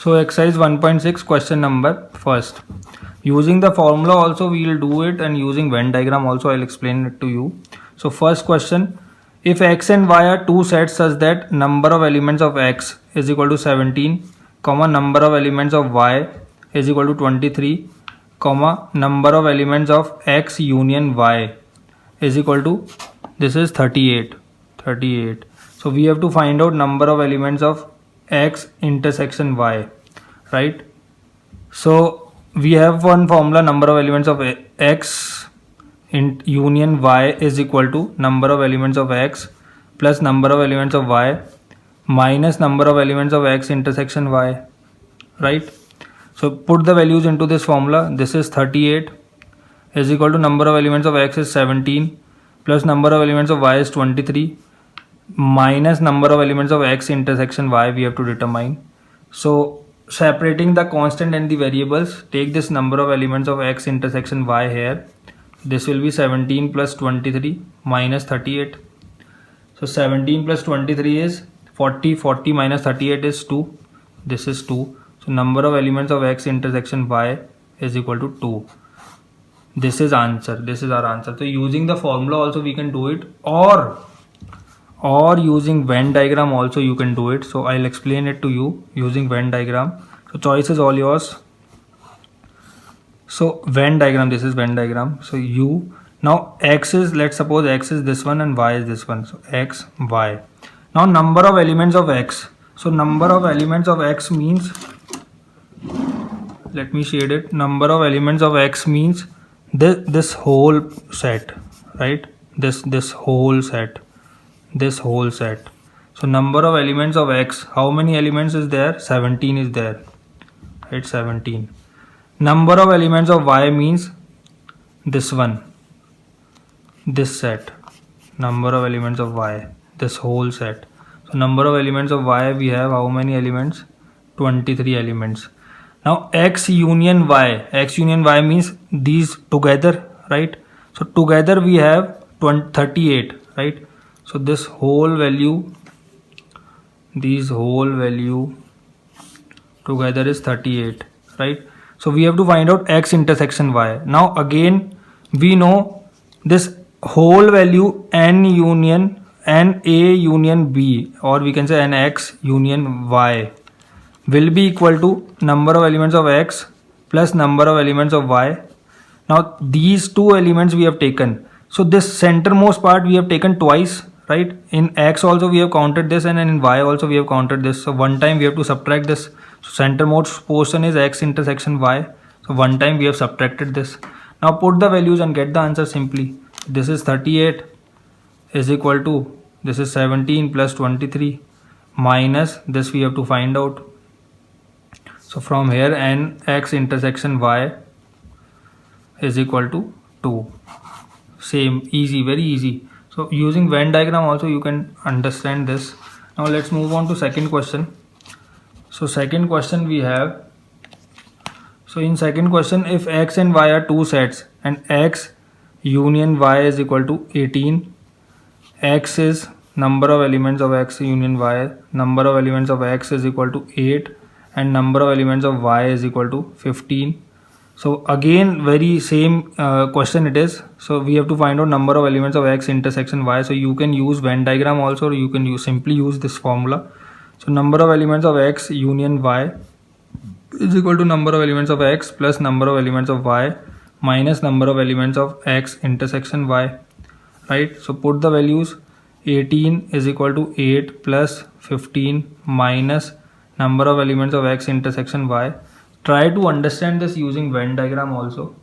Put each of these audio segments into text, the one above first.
So exercise 1.6 question number first. Using the formula also we will do it, and using Venn diagram also I'll explain it to you. So first question, if x and y are two sets such that number of elements of x is equal to 17, comma number of elements of y is equal to 23, comma number of elements of x union y is equal to, this is 38. So we have to find out number of elements of x intersection y, right? So we have one formula, number of elements of x in union y is equal to number of elements of x plus number of elements of y minus number of elements of x intersection y, right? So put the values into this formula. This is 38 is equal to number of elements of x is 17 plus number of elements of y is 23 minus number of elements of x intersection y we have to determine. So separating the constant and the variables, take this number of elements of x intersection y here. This will be 17 plus 23 minus 38. So 17 plus 23 is 40. 40 minus 38 is 2. This is 2. So number of elements of x intersection y is equal to 2. This is answer. This is our answer. So using the formula also we can do it, or using Venn diagram also you can do it. So I'll explain it to you using Venn diagram. So choice is all yours. So Venn diagram, this is Venn diagram. So you, now x is, let's suppose x is this one and y is this one. So x, y. Now number of elements of x. So number of elements of x means, let me shade it. Number of elements of x means this whole set, right? This whole set. So number of elements of x, how many elements is there? 17 is there, right? 17. Number of elements of y means this one, this set. Number of elements of y, this whole set. So number of elements of y, we have how many elements? 23 elements. Now x union y means these together, right? So together we have 38, right? So this whole value, these whole value together is 38, right? So we have to find out x intersection y. Now again we know this whole value n a union b, or we can say nx union y will be equal to number of elements of x plus number of elements of y. Now these two elements we have taken. So this centermost part we have taken twice, right? In x also we have counted this, and in y also we have counted this. So one time we have to subtract this. So centermost portion is x intersection y. So one time we have subtracted this. Now put the values and get the answer simply. This is 38 is equal to, this is 17 plus 23 minus this we have to find out. So from here n x intersection y is equal to 2. Same, easy, very easy. So using Venn diagram also you can understand this. Now let's move on to second question. So second question we have, so in second question, if x and y are two sets and x union y is equal to 18, x is number of elements of x union y, number of elements of x is equal to 8, and number of elements of y is equal to 15. So again very same question it is. So we have to find out number of elements of x intersection y. So you can use Venn diagram also, or you can simply use this formula. So number of elements of x union y is equal to number of elements of x plus number of elements of y minus number of elements of x intersection y, right? So put the values. 18 is equal to 8 plus 15 minus number of elements of x intersection y. Try to understand this using Venn diagram also.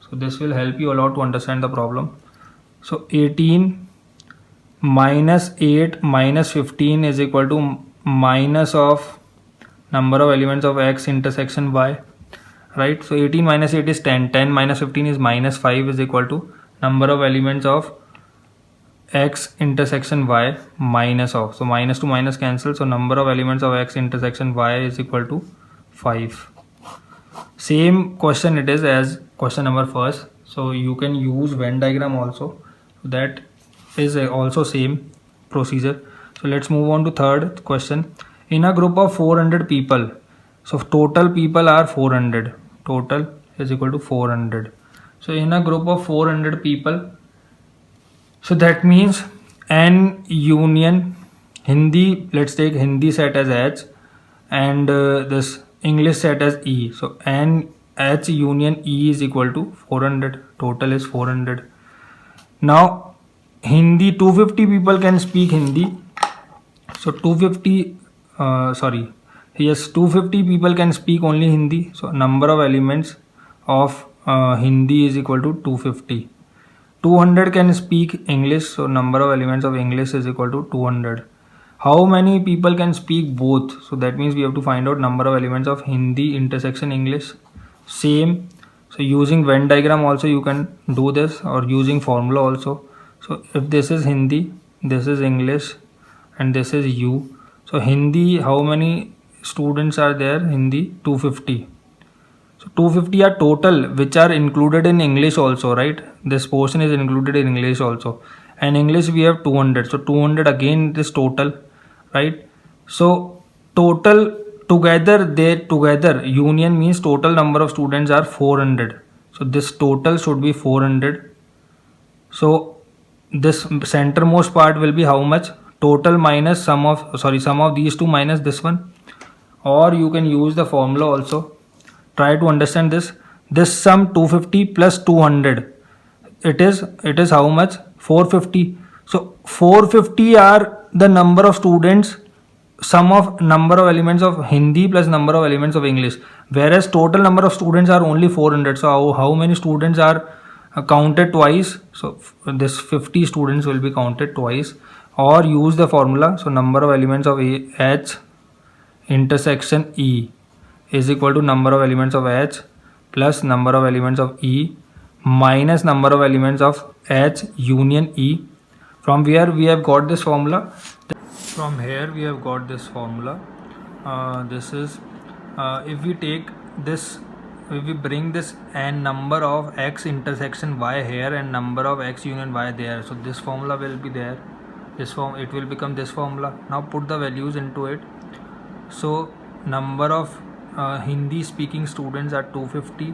So this will help you a lot to understand the problem. So 18 minus 8 minus 15 is equal to minus of number of elements of x intersection y, right? So 18 minus 8 is 10. 10 minus 15 is minus 5 is equal to number of elements of x intersection y minus of. So minus to minus cancel. So number of elements of x intersection y is equal to 5. Same question it is as question number first. So you can use Venn diagram also. That is also same procedure. So let's move on to third question. In a group of 400 people, So total people are 400. Total is equal to 400. So in a group of 400 people, so that means N union Hindi, let's take Hindi set as H and this English set as E. So N H union E is equal to 400. Total is 400. Now Hindi, 250 people can speak Hindi. So 250 people can speak only Hindi. So number of elements of Hindi is equal to 250. 200 can speak English, so number of elements of English is equal to 200. How many people can speak both? So that means we have to find out number of elements of Hindi intersection English. Same. So using Venn diagram also you can do this, or using formula also. So if this is Hindi, this is English, and this is U. So Hindi, how many students are there? Hindi 250. So 250 are total, which are included in English also, right? This portion is included in English also. And English we have 200. So 200 again this total, right? So total together union means total number of students are 400. So this total should be 400. So this centermost part will be how much? Total minus sum of these two minus this one. Or you can use the formula also. Try to understand this. This sum 250 plus 200. It is how much? 450. So 450 are the number of students, sum of number of elements of Hindi plus number of elements of English. Whereas total number of students are only 400. So how many students are counted twice? So this 50 students will be counted twice. Or use the formula. So number of elements of H intersection E is equal to number of elements of H plus number of elements of E minus number of elements of H union E. From where we have got this formula? From here we have got this formula. This is if we take this, if we bring this and number of X intersection Y here and number of X union Y there, so this formula will be there. It will become this formula. Now put the values into it. So number of Hindi speaking students are 250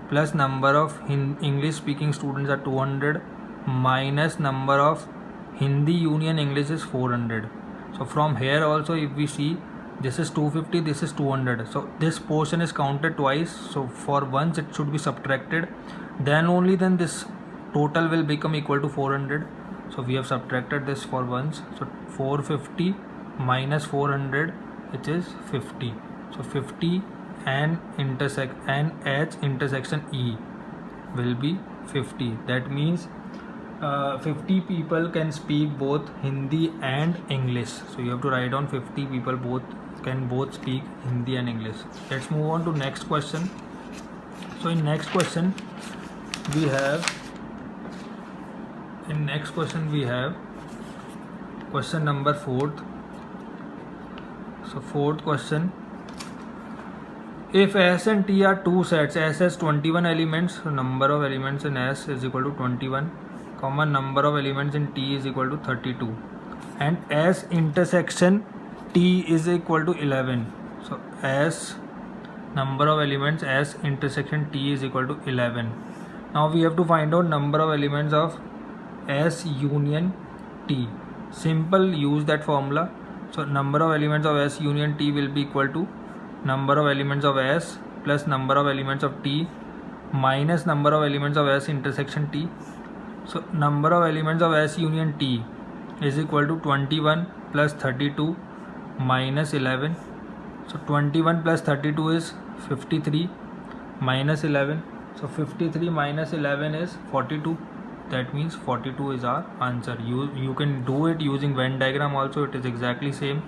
plus number of English speaking students are 200 minus number of Hindi union English is 400. So from here also if we see, this is 250, this is 200. So this portion is counted twice. So for once it should be subtracted. Then this total will become equal to 400. So we have subtracted this for once. So 450 minus 400, which is 50. So 50 and H intersection E will be 50. That means 50 people can speak both Hindi and English. So you have to write down 50 people can both speak Hindi and English. Let's move on to next question. So in next question we have question number 4th. So fourth question, if S and T are two sets, S has 21 elements, so number of elements in S is equal to 21, comma number of elements in T is equal to 32, and S intersection T is equal to 11. So S number of elements S intersection T is equal to 11. Now we have to find out number of elements of S union T. Simple, use that formula. So number of elements of S union T will be equal to number of elements of S plus number of elements of T minus number of elements of S intersection T. So number of elements of S union T is equal to 21 plus 32 minus 11. So 21 plus 32 is 53 minus 11. So 53 minus 11 is 42. That means 42 is our answer. You can do it using Venn diagram also. It is exactly same.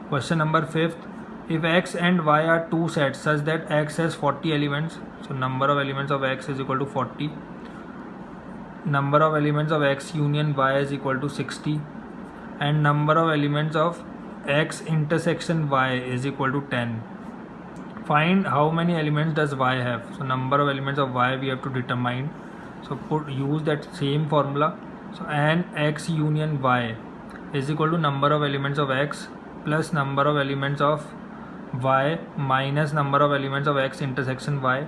Question number 5th. If X and Y are two sets such that X has 40 elements, so number of elements of X is equal to 40. Number of elements of X union Y is equal to 60. And number of elements of X intersection Y is equal to 10. Find how many elements does Y have. So number of elements of Y we have to determine. So use that same formula. So and X union Y is equal to number of elements of X plus number of elements of y minus number of elements of x intersection y.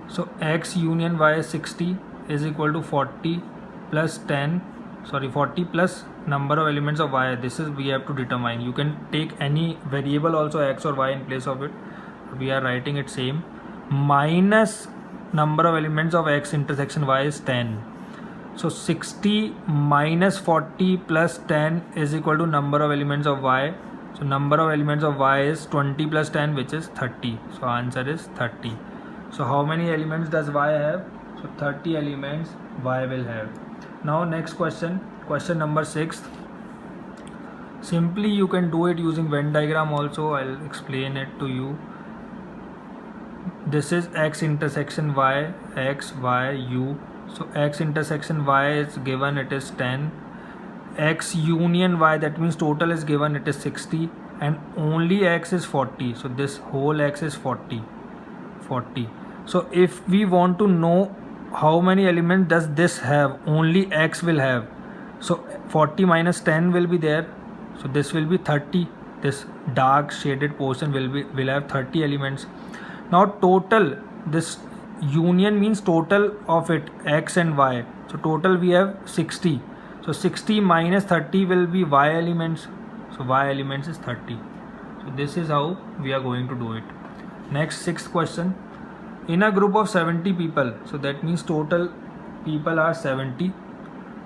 So x union y is 60 is equal to 40 plus 40 plus number of elements of y. This is we have to determine. You can take any variable also x or y in place of it. We are writing it same. Minus number of elements of x intersection y is 10. So 60 minus 40 plus 10 is equal to number of elements of y. So number of elements of y is 20 plus 10, which is 30. So answer is 30. So how many elements does y have? So 30 elements y will have. Now next question number 6. Simply you can do it using Venn diagram also. I'll explain it to you. This is x intersection y, x, y, u. So x intersection y is given, it is 10. X union y, that means total is given, it is 60, and only x is 40. So this whole x is 40. So if we want to know how many elements does this have, only x will have. So 40 minus 10 will be there. So this will be 30. This dark shaded portion will have 30 elements. Now total, this union means total of it, x and y. So total we have 60. So 60 minus 30 will be y elements. So y elements is 30. So this is how we are going to do it. Next, sixth question. In a group of 70 people, so that means total people are 70.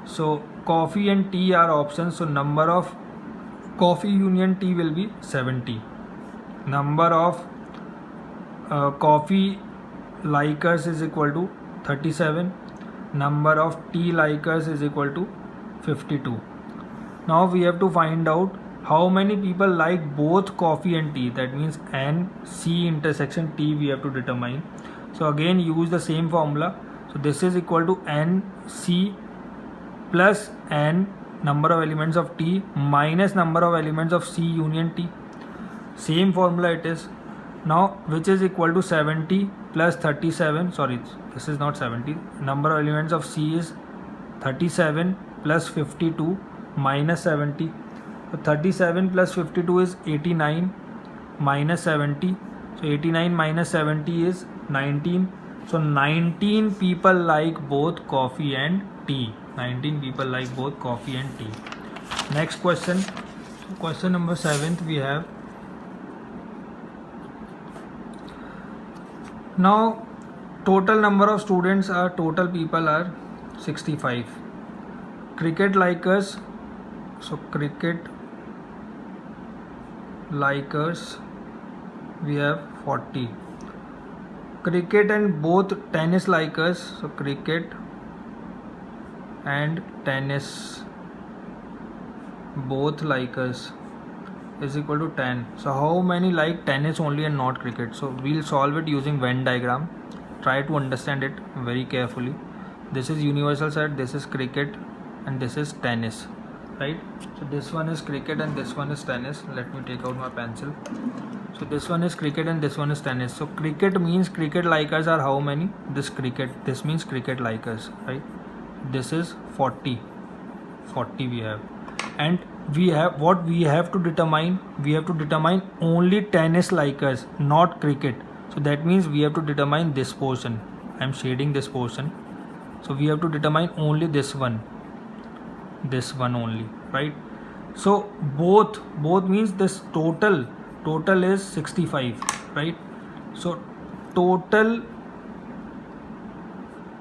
So coffee and tea are options. So number of coffee union tea will be 70. Number of coffee likers is equal to 37. Number of tea likers is equal to 52. Now we have to find out how many people like both coffee and tea. That means N C intersection T we have to determine. So again use the same formula. So this is equal to N C plus N number of elements of T minus number of elements of C union T. Same formula it is. Now which is equal to 70 plus 37. Sorry, this is not 70. Number of elements of C is 37 plus 52 minus 70. So 37 plus 52 is 89 minus 70. So 89 minus 70 is 19. So 19 people like both coffee and tea. 19 people like both coffee and tea. Next question. So question number 7th we have. Now total number of students are, total people are 65. Cricket likers, so cricket likers we have 40. Cricket and both tennis likers, so cricket and tennis both likers is equal to 10. So how many like tennis only and not cricket? So we'll solve it using Venn diagram. Try to understand it very carefully. This is universal set, this is cricket and this is tennis, right? So this one is cricket and this one is tennis. Let me take out my pencil. So this one is cricket and this one is tennis. So cricket means cricket likers are how many? This means cricket likers, right? This is 40 we have, and we have what we have to determine. We have to determine only tennis likers, not cricket. So that means we have to determine this portion. I am shading this portion. So we have to determine only this one only, right? So both means this total is 65, right? So total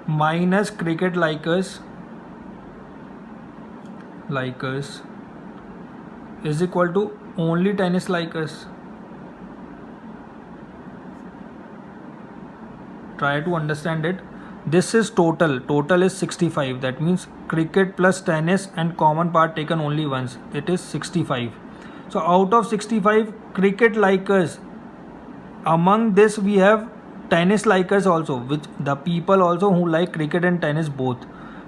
minus cricket likers is equal to only tennis likers. Try to understand it. This is total is 65. That means cricket plus tennis and common part taken only once, it is 65. So out of 65 cricket likers, among this we have tennis likers also, which the people also who like cricket and tennis both.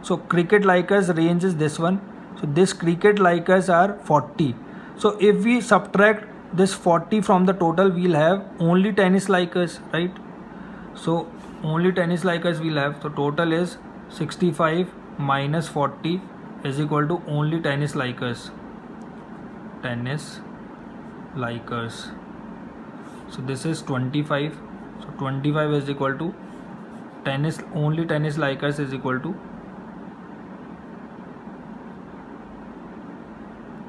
So cricket likers range is this one. So this cricket likers are 40. So if we subtract this 40 from the total, we'll have only tennis likers, right? So only tennis likers we'll have. So total is 65 minus 40 is equal to only tennis likers. So this is 25. So 25 is equal to tennis, only tennis likers is equal to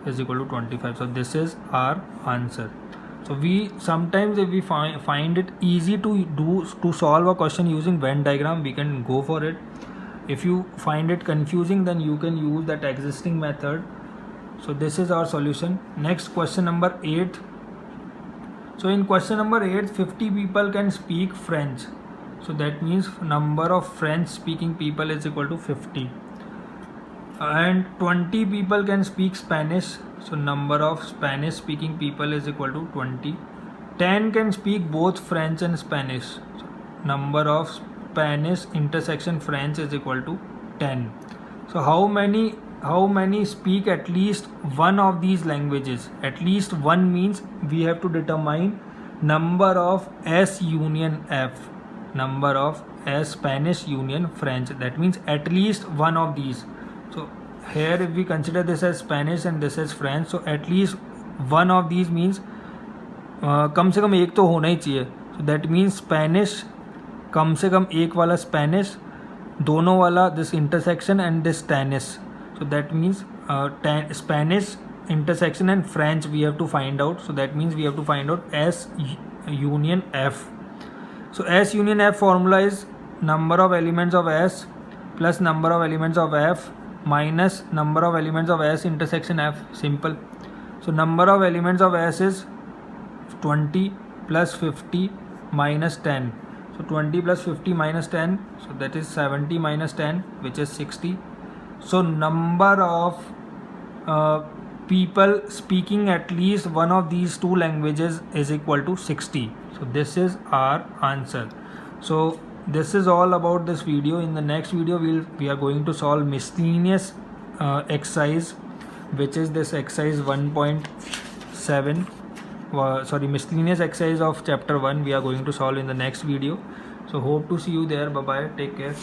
25. So this is our answer. So we sometimes, if we find it easy to solve a question using Venn diagram, we can go for it. If you find it confusing, then you can use that existing method. So this is our solution. Next, question number 8. So in question number 8, 50 people can speak French. So that means number of French speaking people is equal to 50. And 20 people can speak Spanish. So number of Spanish speaking people is equal to 20. 10 can speak both French and Spanish. So number of Spanish intersection French is equal to 10. So how many speak at least one of these languages? At least one means we have to determine number of S union F, number of S Spanish union French. That means at least one of these. So here if we consider this as Spanish and this as French, so at least one of these means कम से कम एक तो होना ही चाहिए. So that means Spanish, कम से कम एक वाला Spanish, दोनों वाला this intersection and this tennis. So that means Spanish intersection and French we have to find out. So that means we have to find out S union F. So S union F formula is number of elements of S plus number of elements of F minus number of elements of S intersection F. Simple. So number of elements of S is 20 plus 50 minus 10. So 20 plus 50 minus 10, so that is 70 minus 10, which is 60. So number of people speaking at least one of these two languages is equal to 60. So this is our answer. So this is all about this video. In the next video we are going to solve miscellaneous exercise, which is this exercise 1.7. Miscellaneous exercise of chapter 1 we are going to solve in the next video. So hope to see you there. Bye bye, take care.